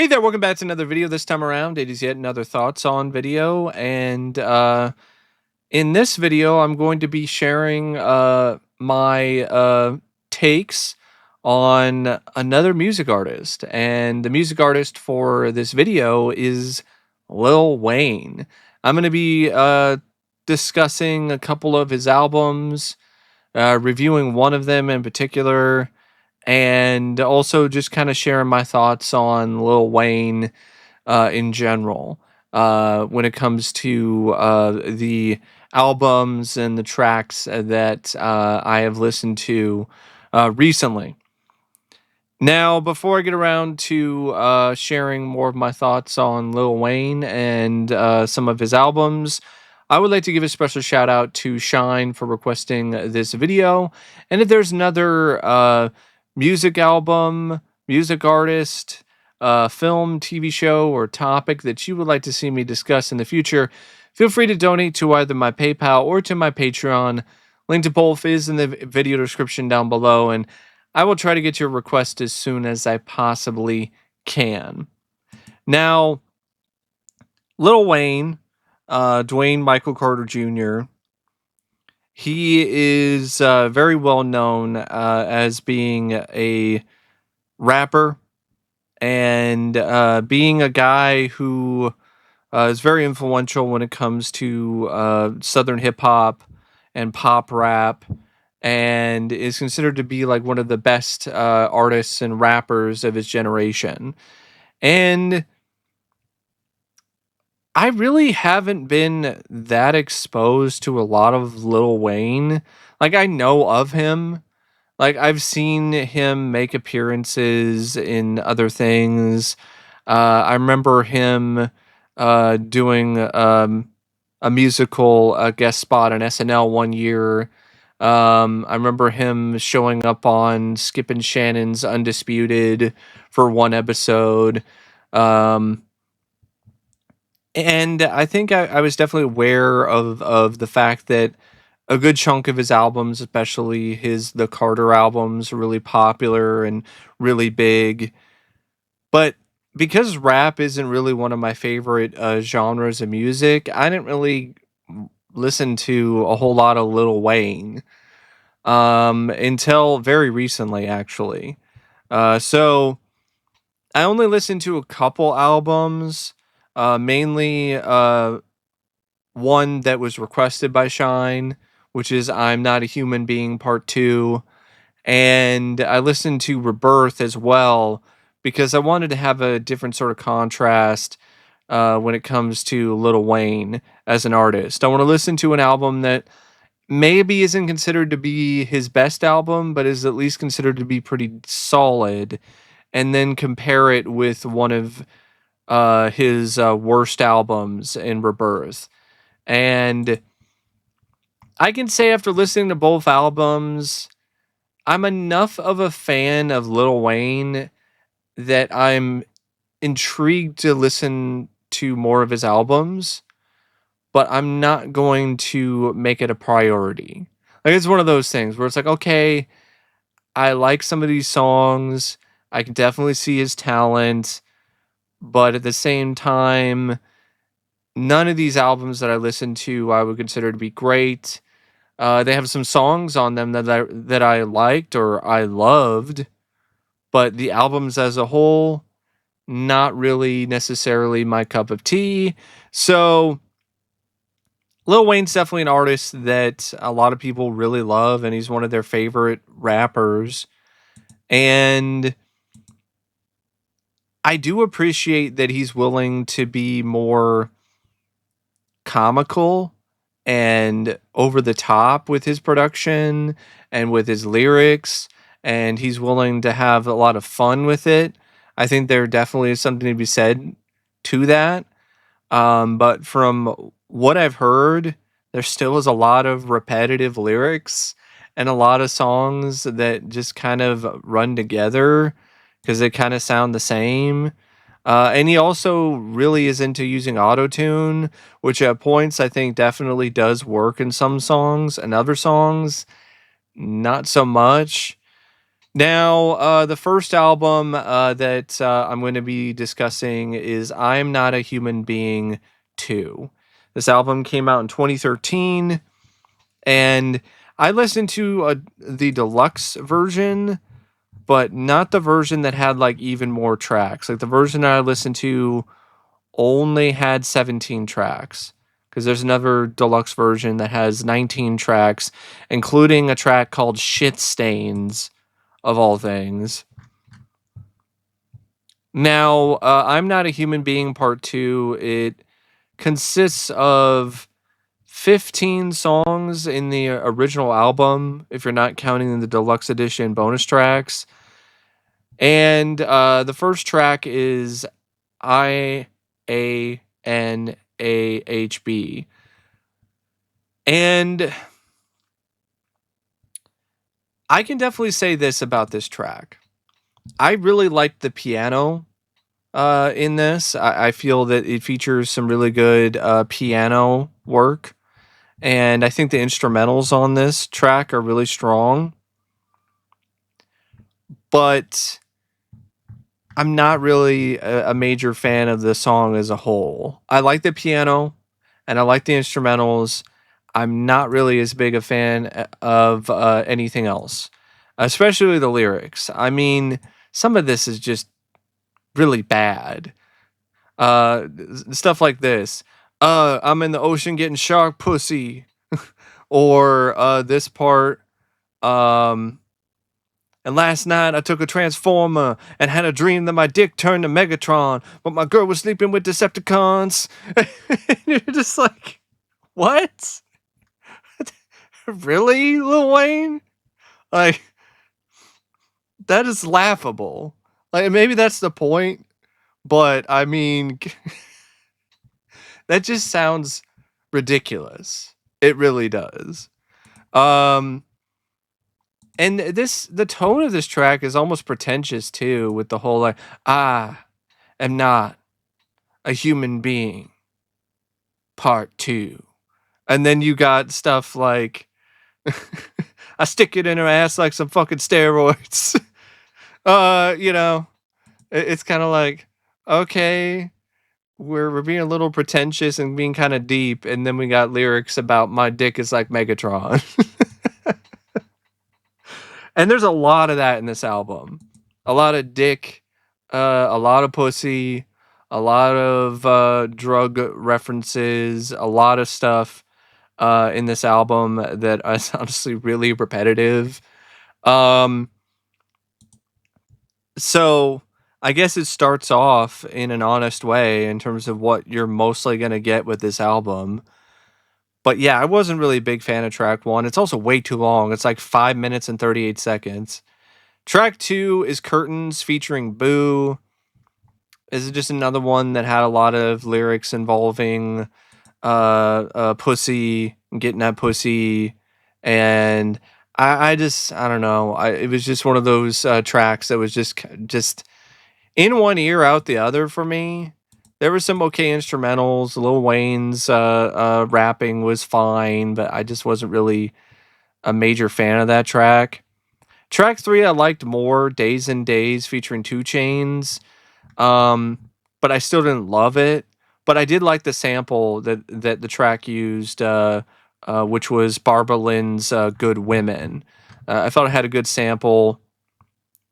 Hey there, welcome back to another video. This time around, it is yet another thoughts on video, and in this video, I'm going to be sharing my takes on another music artist, and the music artist for this video is Lil Wayne. I'm going to be discussing a couple of his albums, reviewing one of them in particular, and also just kind of sharing my thoughts on Lil Wayne in general when it comes to the albums and the tracks that I have listened to recently. Now, before I get around to sharing more of my thoughts on Lil Wayne and some of his albums, I would like to give a special shout out to Shine for requesting this video. And if there's another music album, music artist, film, TV show, or topic that you would like to see me discuss in the future, feel free to donate to either my PayPal or to my Patreon. Link to both is in the video description down below, and I will try to get your request as soon as I possibly can. Now, Lil Wayne, Dwayne Michael Carter Jr., he is very well known as being a rapper and being a guy who is very influential when it comes to Southern hip hop and pop rap, and is considered to be like one of the best artists and rappers of his generation. And I really haven't been that exposed to a lot of Lil Wayne. Like, I know of him. Like, I've seen him make appearances in other things. I remember him doing a musical guest spot on SNL one year. I remember him showing up on Skip and Shannon's Undisputed for one episode. Um, and I think I was definitely aware of the fact that a good chunk of his albums, especially the Carter albums, are really popular and really big. But because rap isn't really one of my favorite genres of music, I didn't really listen to a whole lot of Lil Wayne until very recently, actually. So I only listened to a couple albums, mainly one that was requested by Shine, which is I'm Not a Human Being Part 2. And I listened to Rebirth as well because I wanted to have a different sort of contrast when it comes to Lil Wayne as an artist. I want to listen to an album that maybe isn't considered to be his best album, but is at least considered to be pretty solid, and then compare it with one of his worst albums in Rebirth. And I can say after listening to both albums, I'm enough of a fan of Lil Wayne that I'm intrigued to listen to more of his albums, but I'm not going to make it a priority. Like, it's one of those things where it's like, okay, I like some of these songs. I can definitely see his talent, but at the same time, none of these albums that I listen to I would consider to be great. They have some songs on them that I liked or I loved, but the albums as a whole, not really necessarily my cup of tea. So Lil Wayne's definitely an artist that a lot of people really love, and he's one of their favorite rappers. And I do appreciate that he's willing to be more comical and over the top with his production and with his lyrics, and he's willing to have a lot of fun with it. I think there definitely is something to be said to that. But from what I've heard, there still is a lot of repetitive lyrics and a lot of songs that just kind of run together because they kind of sound the same. And he also really is into using autotune, which at points I think definitely does work in some songs, and other songs, not so much. Now, the first album that I'm going to be discussing is I'm Not a Human Being 2. This album came out in 2013, and I listened to the deluxe version, but not the version that had like even more tracks. Like the version that I listened to only had 17 tracks. Because there's another deluxe version that has 19 tracks, including a track called Shit Stains, of all things. Now, I'm Not a Human Being Part 2, it consists of 15 songs in the original album, if you're not counting the deluxe edition bonus tracks. And the first track is IANAHB. And I can definitely say this about this track. I really liked the piano in this. I feel that it features some really good piano work. And I think the instrumentals on this track are really strong. But I'm not really a major fan of the song as a whole. I like the piano and I like the instrumentals. I'm not really as big a fan of anything else, especially the lyrics. I mean, some of this is just really bad. Stuff like this. I'm in the ocean getting shark pussy. Or this part. Um, and last night I took a transformer and had a dream that my dick turned to Megatron, but my girl was sleeping with Decepticons. And you're just like, what? Really, Lil Wayne? Like, that is laughable. Like, maybe that's the point, but I mean, that just sounds ridiculous. It really does. And the tone of this track is almost pretentious too, with the whole like, I am not a human being, part 2. And then you got stuff like, I stick it in her ass like some fucking steroids. You know, it's kind of like, okay, we're being a little pretentious and being kind of deep, and then we got lyrics about my dick is like Megatron. And there's a lot of that in this album. A lot of dick, a lot of pussy, a lot of drug references, a lot of stuff in this album that is honestly really repetitive. Um, so I guess it starts off in an honest way in terms of what you're mostly going to get with this album. But yeah, I wasn't really a big fan of track 1. It's also way too long. It's like 5 minutes and 38 seconds. Track 2 is Curtains featuring Boo. This is just another one that had a lot of lyrics involving pussy, getting that pussy, and I don't know. It was just one of those tracks that was just in one ear, out the other for me. There were some okay instrumentals. Lil Wayne's rapping was fine, but I just wasn't really a major fan of that track. Track 3 I liked more, Days and Days featuring 2 Chainz. But I still didn't love it. But I did like the sample that the track used, which was Barbara Lynn's "Good Women." I felt it had a good sample.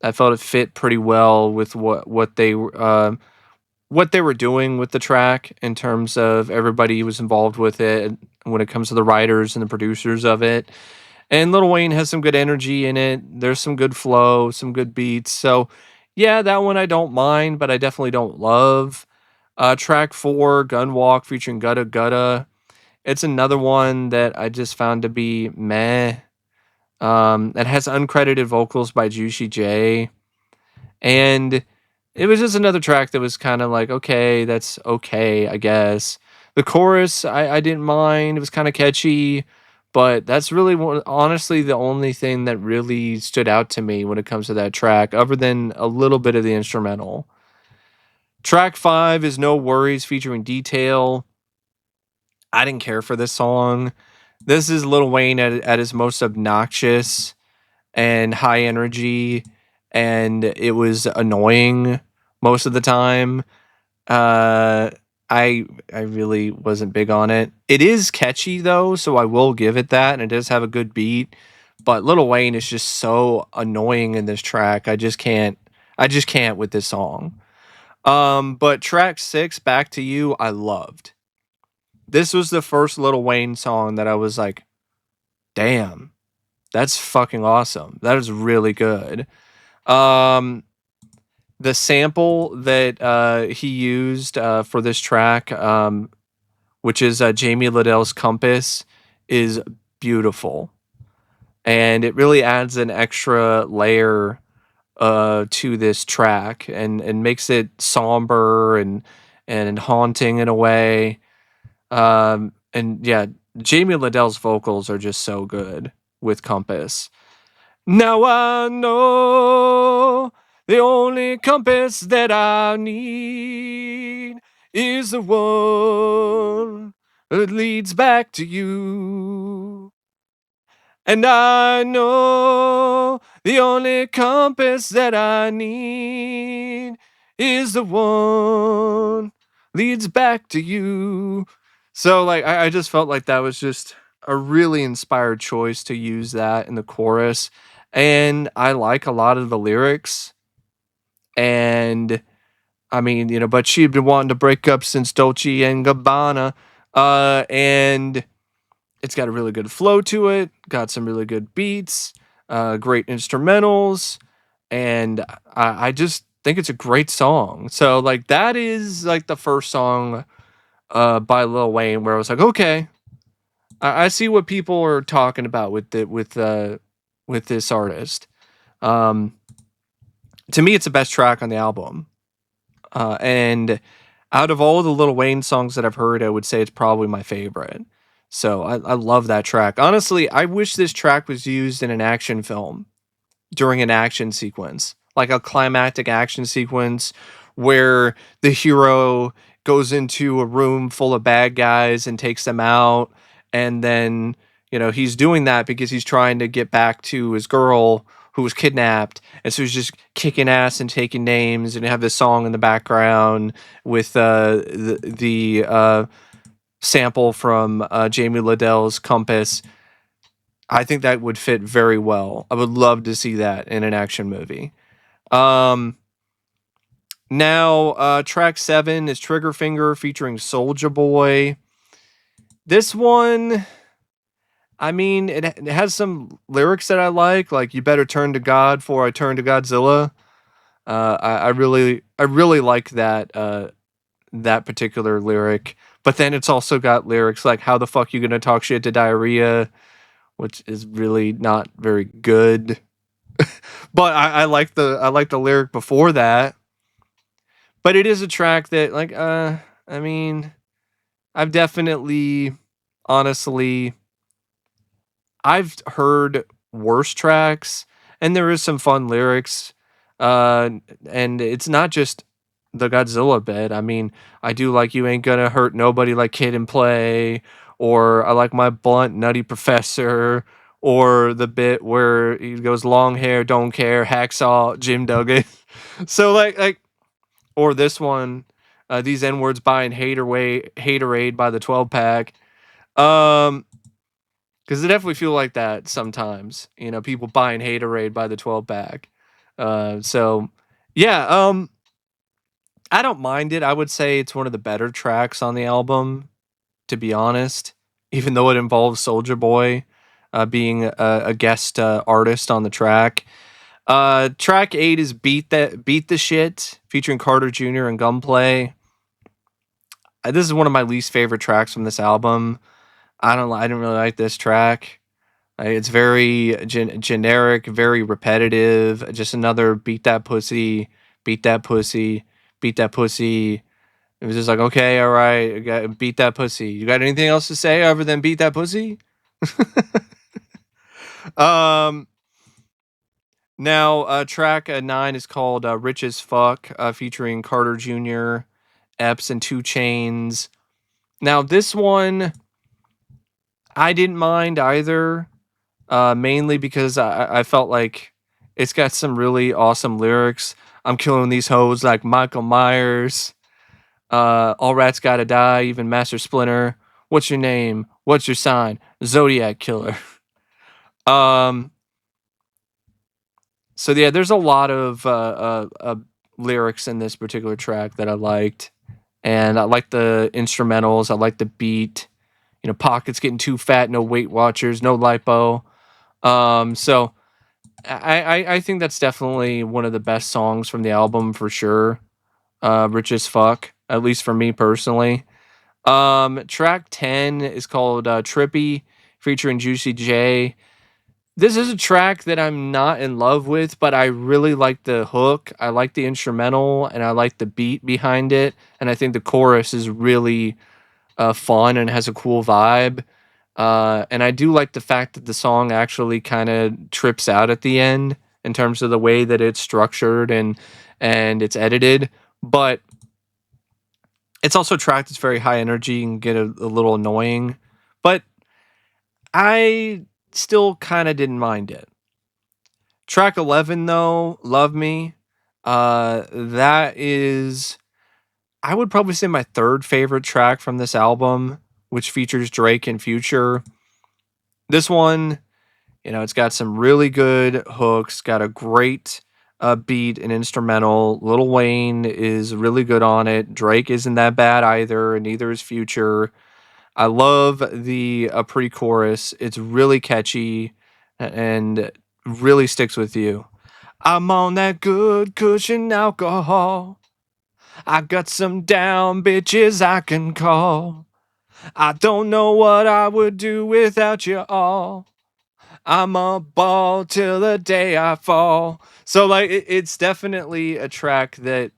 I felt it fit pretty well with what they were doing with the track in terms of everybody who was involved with it when it comes to the writers and the producers of it. And Lil Wayne has some good energy in it. There's some good flow, some good beats. So, yeah, that one I don't mind, but I definitely don't love. Track 4, Gun Walk featuring Gutta Gutta. It's another one that I just found to be meh. It has uncredited vocals by Juicy J. And it was just another track that was kind of like, okay, that's okay, I guess. The chorus, I didn't mind. It was kind of catchy. But that's really, honestly, the only thing that really stood out to me when it comes to that track, other than a little bit of the instrumental. Track 5 is No Worries featuring Detail. I didn't care for this song. This is Lil Wayne at his most obnoxious. and high energy, and it was annoying most of the time. Uh, I really wasn't big on it. It is catchy though, so I will give it that, and it does have a good beat. But Lil Wayne is just so annoying in this track. I just can't. I just can't with this song. But track 6, Back to You, I loved. This was the first Lil Wayne song that I was like, damn, that's fucking awesome. That is really good. Um, the sample that he used for this track, which is Jamie Liddell's Compass, is beautiful. And it really adds an extra layer to this track, and makes it somber and haunting in a way. And yeah, Jamie Liddell's vocals are just so good with Compass. Now I know the only compass that I need is the one that leads back to you. And I know the only compass that I need is the one leads back to you. So like I just felt like that was just a really inspired choice to use that in the chorus. And I like a lot of the lyrics. And I mean, but she'd been wanting to break up since Dolce and Gabbana. And it's got a really good flow to it, got some really good beats, great instrumentals, and I just think it's a great song. So like that is like the first song by Lil Wayne where I was like, okay, I see what people are talking about with this artist. Um, to me, it's the best track on the album, and out of all the Lil Wayne songs that I've heard, I would say it's probably my favorite. So I love that track. Honestly, I wish this track was used in an action film during an action sequence, like a climactic action sequence where the hero goes into a room full of bad guys and takes them out. And then, he's doing that because he's trying to get back to his girl who was kidnapped. And so he's just kicking ass and taking names, and you have this song in the background with the sample from Jamie Liddell's Compass. I think that would fit very well. I would love to see that in an action movie. Um, Now, track 7 is Trigger Finger featuring Soulja Boy. This one, I mean, it has some lyrics that I like "You better turn to God before I turn to Godzilla." I really like that particular lyric. But then it's also got lyrics like "How the fuck you gonna talk shit to diarrhea," which is really not very good. But I like the lyric before that. But it is a track that like I mean, I've definitely honestly I've heard worse tracks, and there is some fun lyrics. Uh and it's not just the Godzilla bit. I mean, I do like "You Ain't Gonna Hurt Nobody Like Kid and Play," or I like "My Blunt Nutty Professor," or the bit where he goes "Long hair, don't care, hacksaw, Jim Duggan." So like or this one, "These N words buying haterade by the 12 pack." Um, because I definitely feel like that sometimes. People buying haterade by the 12 pack. So yeah, I don't mind it. I would say it's one of the better tracks on the album, to be honest. Even though it involves Soldier Boy being a guest artist on the track. Track 8 is Beat the Shit featuring Carter Jr. and Gunplay. This is one of my least favorite tracks from this album. I didn't really like this track. It's very generic, very repetitive. Just another beat that pussy, beat that pussy, beat that pussy. It was just like, okay, all right, beat that pussy. You got anything else to say other than beat that pussy? um, Now, track 9 is called "Rich as Fuck," featuring Carter Jr., Epps, and 2 Chains. Now, this one I didn't mind either. mainly because I felt like it's got some really awesome lyrics. I'm killing these hoes like Michael Myers. All rats gotta die, even Master Splinter. What's your name? What's your sign? Zodiac Killer. Um, so yeah, there's a lot of lyrics in this particular track that I liked, and I like the instrumentals. I like the beat. You know, pockets getting too fat, no Weight Watchers, no lipo. So I think that's definitely one of the best songs from the album for sure. Rich as fuck, at least for me personally. Track 10 is called Trippy, featuring Juicy J. This is a track that I'm not in love with, but I really like the hook. I like the instrumental, and I like the beat behind it. And I think the chorus is really fun and has a cool vibe. And I do like the fact that the song actually kind of trips out at the end in terms of the way that it's structured and it's edited. But it's also a track that's very high energy and get a little annoying. But I still kind of didn't mind it. Track 11 though, Love Me. That is, I would probably say, my third favorite track from this album, which features Drake and Future. This one, you know, it's got some really good hooks, got a great beat and instrumental. Lil Wayne is really good on it. Drake isn't that bad either, and neither is Future. I love the pre-chorus. It's really catchy and really sticks with you. I'm on that good cushion alcohol. I got some down bitches I can call. I don't know what I would do without you all. I'm a ball till the day I fall. So like it's definitely a track that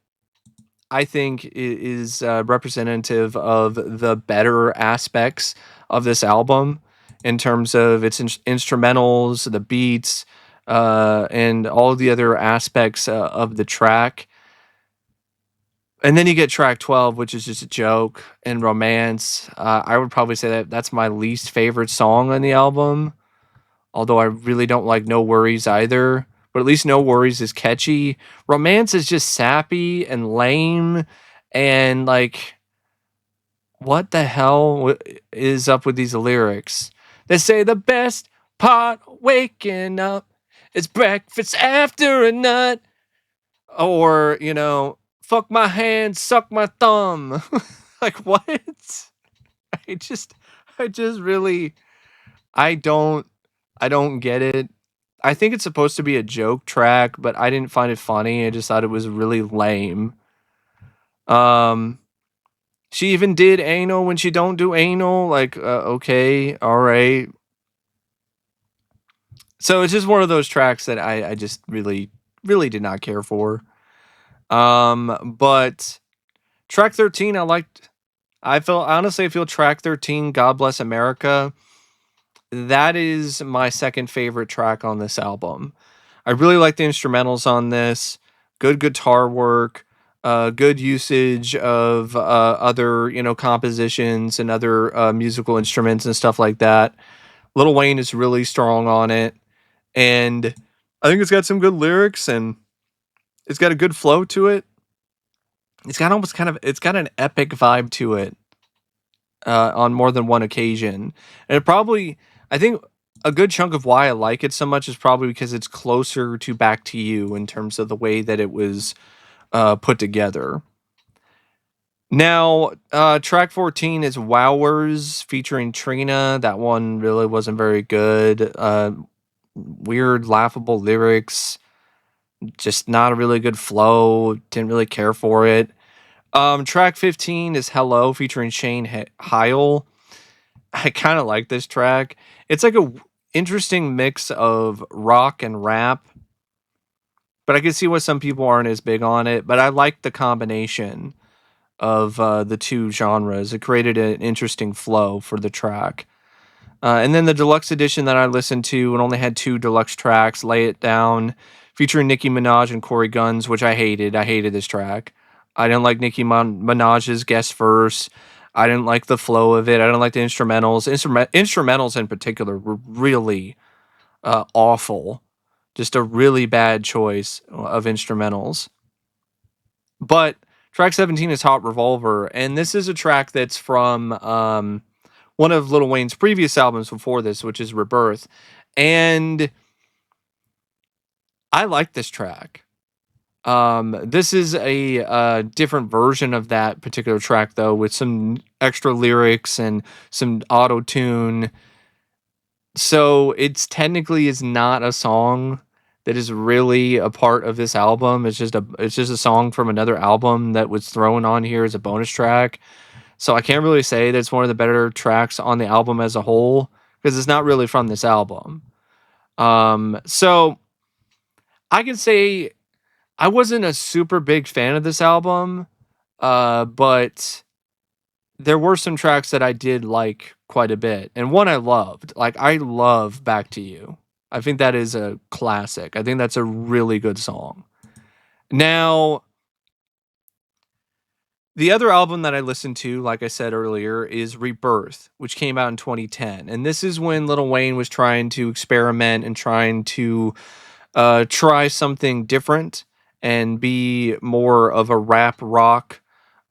I think is representative of the better aspects of this album in terms of its instrumentals, the beats, and all the other aspects of the track. And then you get track 12, which is just a joke and romance. I would probably say that that's my least favorite song on the album, although I really don't like No Worries either. But at least No Worries is catchy. Romance is just sappy and lame. And like, what the hell is up with these lyrics? They say the best part waking up is breakfast after a nut. Or, you know, fuck my hand, suck my thumb. Like, what? I just, I just really, I don't, I don't get it. I think it's supposed to be a joke track, but I didn't find it funny. I just thought it was really lame. Um, she even did anal when she don't do anal. Like, okay, all right. So it's just one of those tracks that I just really, really did not care for. But track 13, I liked. I felt honestly, I feel track 13, God Bless America. That is my second favorite track on this album. I really like the instrumentals on this. Good guitar work, good usage of other compositions and other musical instruments and stuff like that. Lil Wayne is really strong on it, and I think it's got some good lyrics and it's got a good flow to it. It's got an epic vibe to it on more than one occasion, and it probably I think a good chunk of why I like it so much is probably because it's closer to Back to You in terms of the way that it was put together. Now, track 14 is Wowers featuring Trina. That one really wasn't very good. Weird, laughable lyrics. Just not a really good flow. Didn't really care for it. Track 15 is Hello featuring Shane Heil. I kind of like this track. It's like a interesting mix of rock and rap, but I can see why some people aren't as big on it. But I like the combination of the two genres. It created an interesting flow for the track. And then the deluxe edition that I listened to and only had two deluxe tracks, Lay It Down, featuring Nicki Minaj and Corey Guns, which I hated. I hated this track. I didn't like Nicki Minaj's guest verse. I didn't like the flow of it. I didn't like the instrumentals. Instrumentals in particular were really awful. Just a really bad choice of instrumentals. But track 17 is Hot Revolver, and this is a track that's from one of Lil Wayne's previous albums before this, which is Rebirth. And I like this track. This is a different version of that particular track, though, with some extra lyrics and some auto tune. So it's technically is not a song that is really a part of this album. It's just a song from another album that was thrown on here as a bonus track. So I can't really say that it's one of the better tracks on the album as a whole because it's not really from this album. So I can say I wasn't a super big fan of this album, but there were some tracks that I did like quite a bit, and one I loved. Like I love "Back to You." I think that is a classic. I think that's a really good song. Now, the other album that I listened to, like I said earlier, is Rebirth, which came out in 2010, and this is when Lil Wayne was trying to experiment and trying to try something different and be more of a rap rock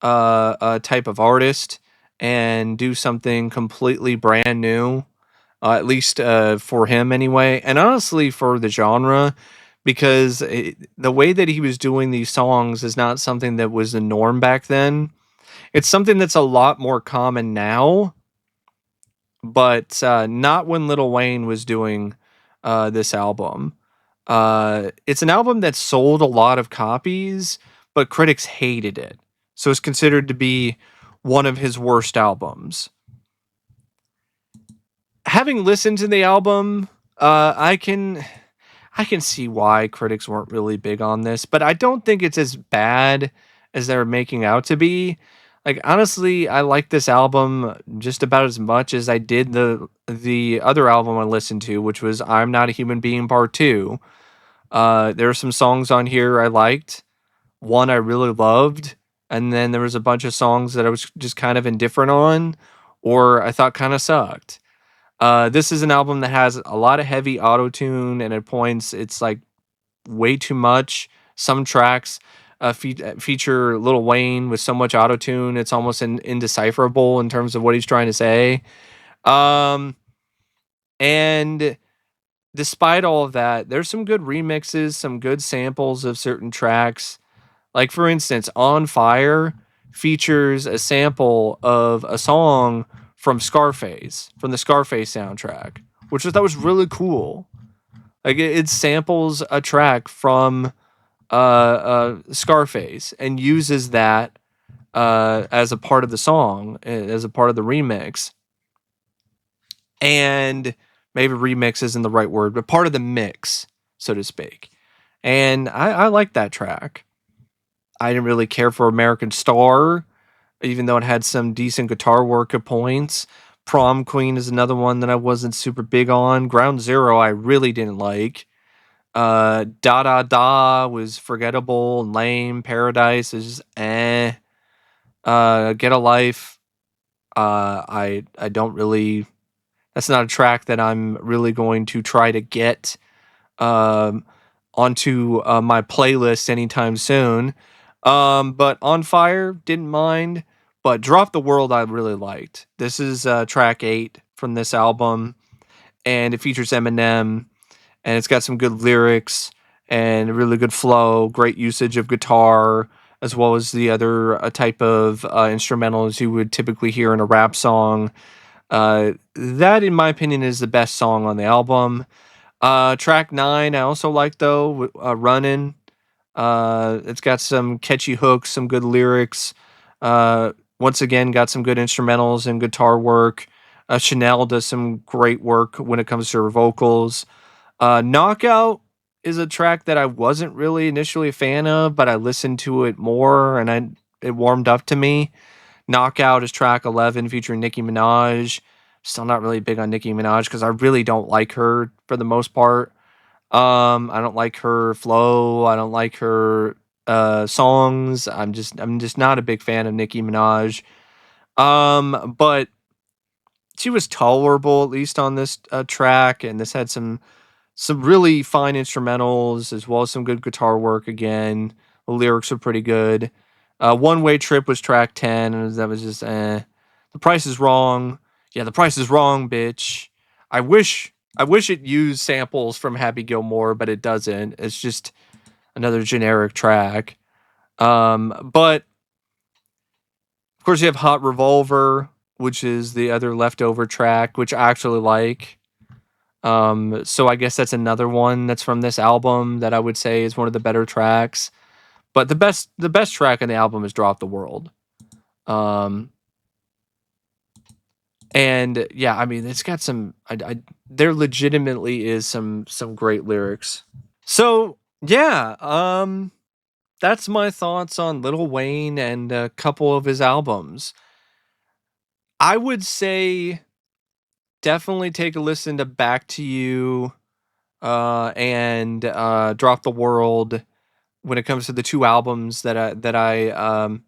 type of artist and do something completely brand new, at least for him anyway, and honestly for the genre, because the way that he was doing these songs is not something that was the norm back then. It's something that's a lot more common now, but not when Lil Wayne was doing this album. It's an album that sold a lot of copies, but critics hated it. So it's considered to be one of his worst albums. Having listened to the album, I can see why critics weren't really big on this, but I don't think it's as bad as they're making out to be. Like honestly, I like this album just about as much as I did the other album I listened to, which was I'm Not a Human Being Part 2. There are some songs on here I liked. One I really loved, and then there was a bunch of songs that I was just kind of indifferent on, or I thought kind of sucked. This is an album that has a lot of heavy auto tune, and at points it's like way too much. Some tracks feature Lil Wayne with so much auto tune, it's almost indecipherable in terms of what he's trying to say. Um, and despite all of that, there's some good remixes, some good samples of certain tracks. Like for instance, On Fire features a sample of a song from Scarface, from the Scarface soundtrack, which I thought was really cool. Like it samples a track from Scarface and uses that as a part of the song, as a part of the remix. And maybe remix isn't the right word, but part of the mix, so to speak. And I like that track. I didn't really care for American Star, even though it had some decent guitar work at points. Prom Queen is another one that I wasn't super big on. Ground Zero, I really didn't like. Da Da Da was forgettable and lame. Paradise is just eh. Get a Life. I don't really. That's not a track that I'm really going to try to get um, onto my playlist anytime soon. But On Fire, didn't mind. But Drop the World, I really liked. This is track 8 from this album, and it features Eminem, and it's got some good lyrics and a really good flow, great usage of guitar, as well as the other type of instrumentals you would typically hear in a rap song. That, in my opinion, is the best song on the album. Track 9, I also like though, Runnin'. It's got some catchy hooks, some good lyrics. Once again, got some good instrumentals and guitar work. Chanel does some great work when it comes to her vocals. Knockout is a track that I wasn't really initially a fan of, but I listened to it more and it warmed up to me. Knockout is track 11 featuring Nicki Minaj. Still not really big on Nicki Minaj because I really don't like her for the most part. I don't like her flow. I don't like her songs. I'm just not a big fan of Nicki Minaj. But she was tolerable at least on this track, and this had some some really fine instrumentals as well as some good guitar work again. The lyrics are pretty good. One Way Trip was track 10, and that was just eh. The Price is Wrong. Yeah, The Price is Wrong, bitch. I wish it used samples from Happy Gilmore, but it doesn't. It's just another generic track. But of course you have Hot Revolver, which is the other leftover track, which I actually like. So I guess that's another one that's from this album that I would say is one of the better tracks. But the best track on the album is Drop the World. Um, and yeah, I mean it's got some there legitimately is some great lyrics. So yeah, that's my thoughts on Lil Wayne and a couple of his albums. I would say definitely take a listen to Back to You and Drop the World when it comes to the two albums that I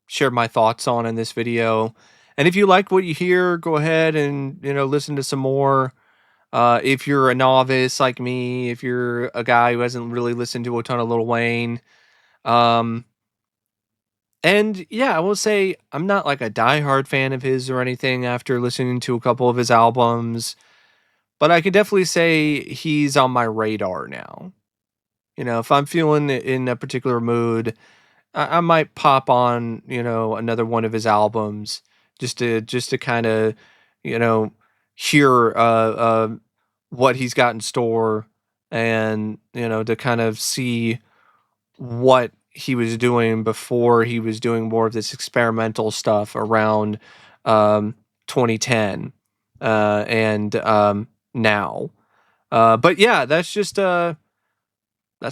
shared my thoughts on in this video. And if you like what you hear, go ahead and listen to some more. If you're a novice like me, if you're a guy who hasn't really listened to a ton of Lil Wayne, um, and yeah, I will say I'm not like a diehard fan of his or anything after listening to a couple of his albums, but I can definitely say he's on my radar now. If I'm feeling in a particular mood, I might pop on, another one of his albums just to kind of, you know, hear what he's got in store, and to kind of see what he was doing before he was doing more of this experimental stuff around um, 2010 and now. But yeah, that's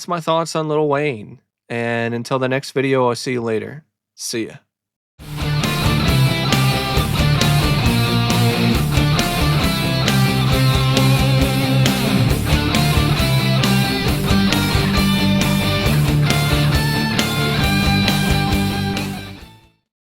my thoughts on Lil Wayne. And until the next video, I'll see you later. See ya.